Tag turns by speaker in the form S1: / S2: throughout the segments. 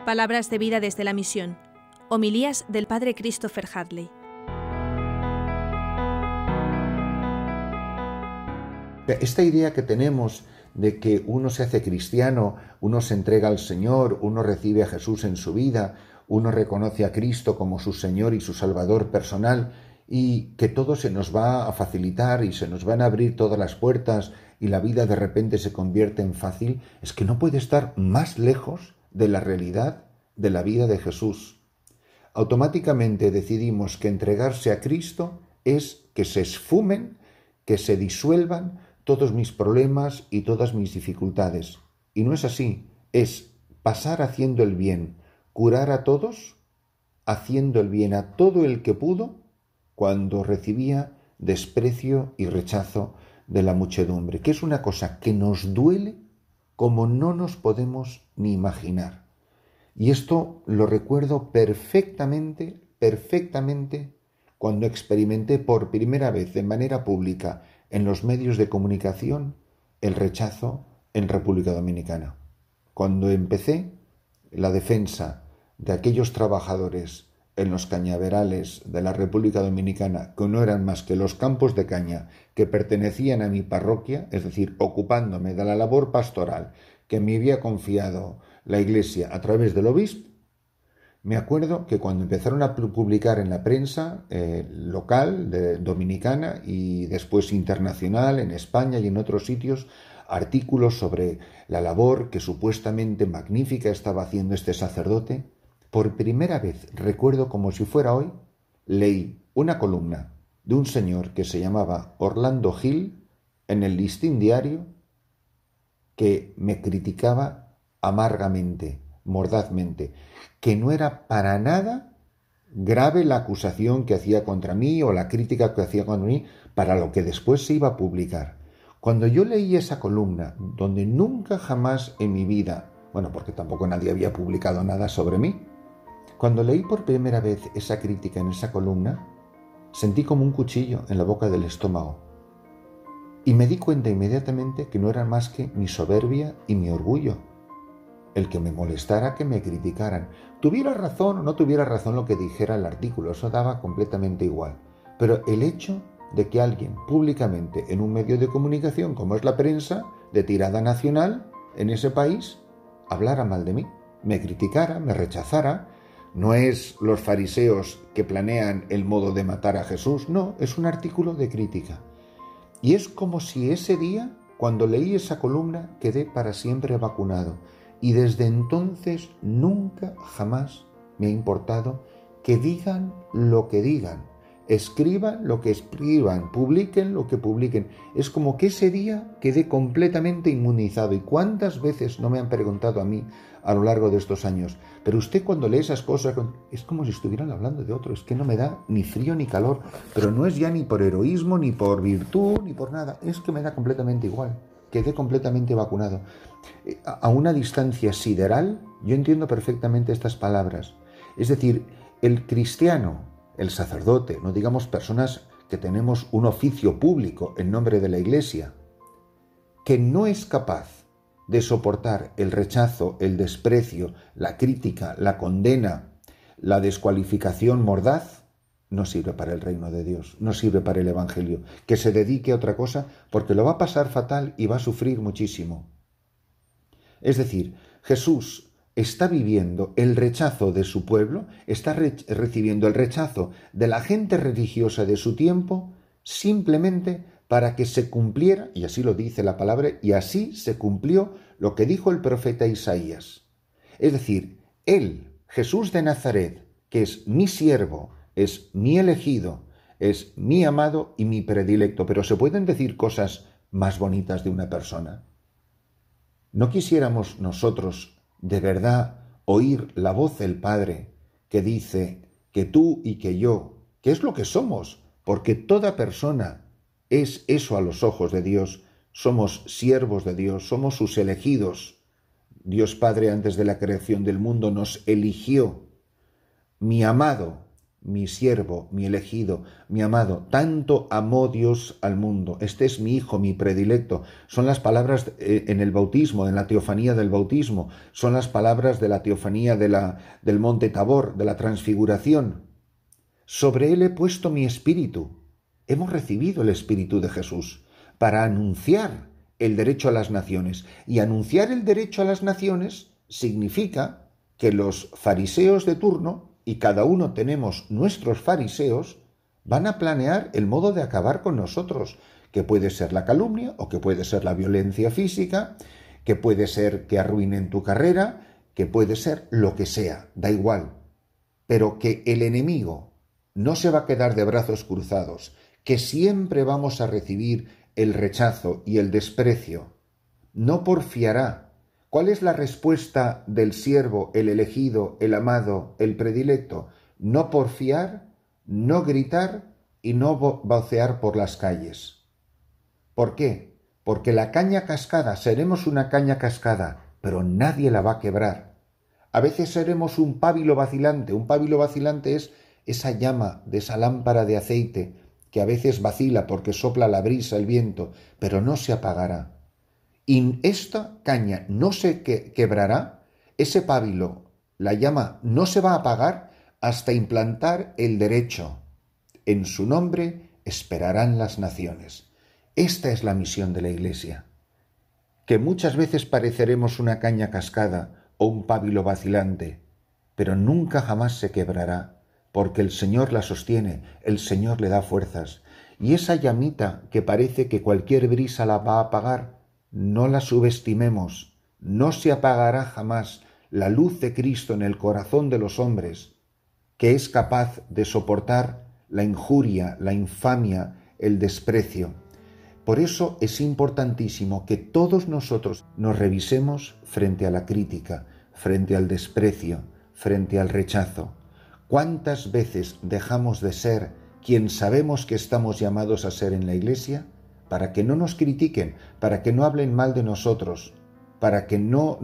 S1: Palabras de vida desde la misión. Homilías del Padre Christopher Hadley.
S2: Esta idea que tenemos de que uno se hace cristiano, uno se entrega al Señor, uno recibe a Jesús en su vida, uno reconoce a Cristo como su Señor y su Salvador personal, y que todo se nos va a facilitar y se nos van a abrir todas las puertas y la vida de repente se convierte en fácil, es que no puede estar más lejos de la realidad de la vida de Jesús. Automáticamente decidimos que entregarse a Cristo es que se esfumen, que se disuelvan todos mis problemas y todas mis dificultades. Y no es así, es pasar haciendo el bien, curar a todos, haciendo el bien a todo el que pudo, cuando recibía desprecio y rechazo de la muchedumbre, que es una cosa que nos duele como no nos podemos ni imaginar. Y esto lo recuerdo perfectamente, cuando experimenté por primera vez de manera pública en los medios de comunicación el rechazo en República Dominicana. Cuando empecé la defensa de aquellos trabajadores en los cañaverales de la República Dominicana, que no eran más que los campos de caña que pertenecían a mi parroquia, es decir, ocupándome de la labor pastoral que me había confiado la Iglesia a través del obispo, me acuerdo que cuando empezaron a publicar en la prensa local dominicana y después internacional en España y en otros sitios artículos sobre la labor que supuestamente magnífica estaba haciendo este sacerdote, por primera vez, recuerdo como si fuera hoy, leí una columna de un señor que se llamaba Orlando Gil en el Listín Diario que me criticaba amargamente, mordazmente, que no era para nada grave la acusación que hacía contra mí o la crítica que hacía contra mí para lo que después se iba a publicar. Cuando yo leí esa columna, donde nunca jamás en mi vida, bueno, porque tampoco nadie había publicado nada sobre mí, cuando leí por primera vez esa crítica en esa columna, sentí como un cuchillo en la boca del estómago. Y me di cuenta inmediatamente que no era más que mi soberbia y mi orgullo el que me molestara que me criticaran. Tuviera razón o no tuviera razón lo que dijera el artículo, eso daba completamente igual. Pero el hecho de que alguien públicamente en un medio de comunicación como es la prensa, de tirada nacional en ese país, hablara mal de mí, me criticara, me rechazara, no es los fariseos que planean el modo de matar a Jesús, no, es un artículo de crítica. Y es como si ese día, cuando leí esa columna, quedé para siempre vacunado. Y desde entonces nunca jamás me ha importado que digan lo que digan, escriban lo que escriban, publiquen lo que publiquen. Es como que ese día quedé completamente inmunizado. ¿Y cuántas veces no me han preguntado a mí a lo largo de estos años? Pero usted cuando lee esas cosas es como si estuvieran hablando de otro. Es que no me da ni frío ni calor. Pero no es ya ni por heroísmo, ni por virtud, ni por nada. Es que me da completamente igual. Quedé completamente vacunado. A una distancia sideral, yo entiendo perfectamente estas palabras. Es decir, el cristiano, el sacerdote, no digamos personas que tenemos un oficio público en nombre de la Iglesia, que no es capaz de soportar el rechazo, el desprecio, la crítica, la condena, la descualificación mordaz, no sirve para el reino de Dios, no sirve para el Evangelio. Que se dedique a otra cosa porque lo va a pasar fatal y va a sufrir muchísimo. Es decir, Jesús está viviendo el rechazo de su pueblo, está recibiendo el rechazo de la gente religiosa de su tiempo, simplemente para que se cumpliera, y así lo dice la palabra, y así se cumplió lo que dijo el profeta Isaías. Es decir, él, Jesús de Nazaret, que es mi siervo, es mi elegido, es mi amado y mi predilecto. Pero ¿se pueden decir cosas más bonitas de una persona? ¿No quisiéramos nosotros de verdad oír la voz del Padre que dice que tú y que yo, que es lo que somos? Porque toda persona es eso a los ojos de Dios. Somos siervos de Dios, somos sus elegidos. Dios Padre antes de la creación del mundo nos eligió. Mi amado mi siervo, mi elegido, mi amado. Tanto amó Dios al mundo. Este es mi hijo, mi predilecto. Son las palabras en el bautismo, en la teofanía del bautismo. Son las palabras de la teofanía del monte Tabor, de la transfiguración. Sobre él he puesto mi espíritu. Hemos recibido el espíritu de Jesús para anunciar el derecho a las naciones. Y anunciar el derecho a las naciones significa que los fariseos de turno, y cada uno tenemos nuestros fariseos, van a planear el modo de acabar con nosotros, que puede ser la calumnia o que puede ser la violencia física, que puede ser que arruinen tu carrera, que puede ser lo que sea, da igual. Pero que el enemigo no se va a quedar de brazos cruzados, que siempre vamos a recibir el rechazo y el desprecio. No porfiará. ¿Cuál es la respuesta del siervo, el elegido, el amado, el predilecto? No porfiar, no gritar y no vocear por las calles. ¿Por qué? Porque la caña cascada, seremos una caña cascada, pero nadie la va a quebrar. A veces seremos un pábilo vacilante. Un pábilo vacilante es esa llama de esa lámpara de aceite que a veces vacila porque sopla la brisa, el viento, pero no se apagará. Y esta caña no se quebrará, ese pábilo, la llama no se va a apagar hasta implantar el derecho. En su nombre esperarán las naciones. Esta es la misión de la Iglesia. Que muchas veces pareceremos una caña cascada o un pábilo vacilante, pero nunca jamás se quebrará, porque el Señor la sostiene, el Señor le da fuerzas. Y esa llamita que parece que cualquier brisa la va a apagar, no la subestimemos, no se apagará jamás la luz de Cristo en el corazón de los hombres, que es capaz de soportar la injuria, la infamia, el desprecio. Por eso es importantísimo que todos nosotros nos revisemos frente a la crítica, frente al desprecio, frente al rechazo. ¿Cuántas veces dejamos de ser quien sabemos que estamos llamados a ser en la Iglesia? Para que no nos critiquen, para que no hablen mal de nosotros, para que no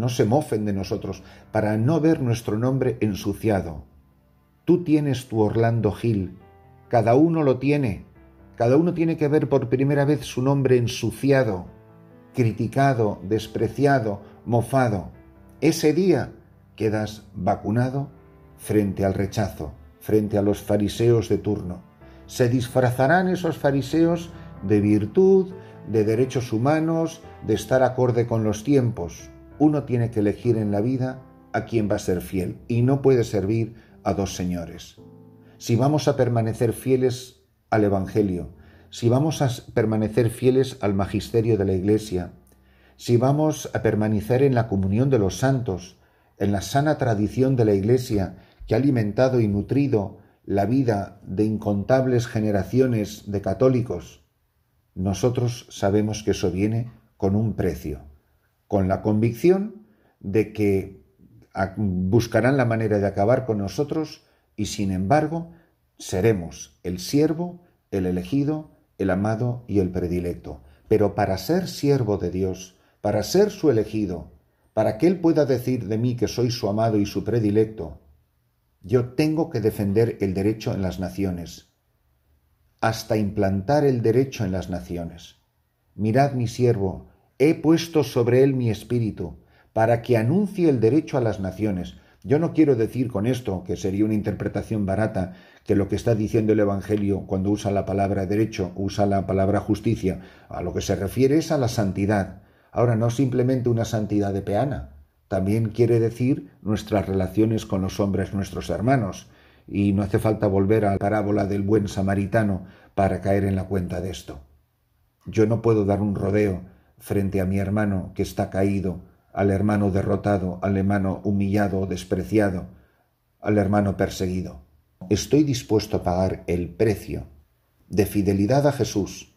S2: se mofen de nosotros, para no ver nuestro nombre ensuciado. Tú tienes tu Orlando Gil, cada uno lo tiene, cada uno tiene que ver por primera vez su nombre ensuciado, criticado, despreciado, mofado. Ese día quedas vacunado frente al rechazo, frente a los fariseos de turno. Se disfrazarán esos fariseos de virtud, de derechos humanos, de estar acorde con los tiempos. Uno tiene que elegir en la vida a quién va a ser fiel y no puede servir a dos señores. Si vamos a permanecer fieles al Evangelio, si vamos a permanecer fieles al magisterio de la Iglesia, si vamos a permanecer en la comunión de los santos, en la sana tradición de la Iglesia que ha alimentado y nutrido la vida de incontables generaciones de católicos, nosotros sabemos que eso viene con un precio, con la convicción de que buscarán la manera de acabar con nosotros y sin embargo seremos el siervo, el elegido, el amado y el predilecto. Pero para ser siervo de Dios, para ser su elegido, para que Él pueda decir de mí que soy su amado y su predilecto, yo tengo que defender el derecho en las naciones, hasta implantar el derecho en las naciones. Mirad mi siervo, he puesto sobre él mi espíritu, para que anuncie el derecho a las naciones. Yo no quiero decir con esto, que sería una interpretación barata, que lo que está diciendo el Evangelio cuando usa la palabra derecho, usa la palabra justicia, a lo que se refiere es a la santidad. Ahora, no simplemente una santidad de peana, también quiere decir nuestras relaciones con los hombres, nuestros hermanos. Y no hace falta volver a la parábola del buen samaritano para caer en la cuenta de esto. Yo no puedo dar un rodeo frente a mi hermano que está caído, al hermano derrotado, al hermano humillado o despreciado, al hermano perseguido. Estoy dispuesto a pagar el precio de fidelidad a Jesús,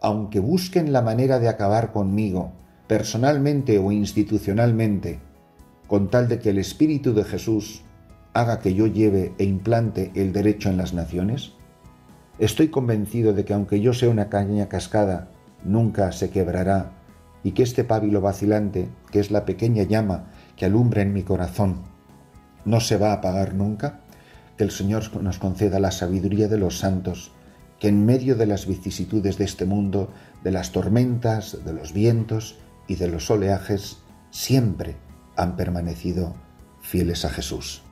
S2: aunque busquen la manera de acabar conmigo, personalmente o institucionalmente, con tal de que el Espíritu de Jesús haga que yo lleve e implante el derecho en las naciones? Estoy convencido de que aunque yo sea una caña cascada, nunca se quebrará y que este pábilo vacilante, que es la pequeña llama que alumbra en mi corazón, no se va a apagar nunca, que el Señor nos conceda la sabiduría de los santos, que en medio de las vicisitudes de este mundo, de las tormentas, de los vientos y de los oleajes, siempre han permanecido fieles a Jesús.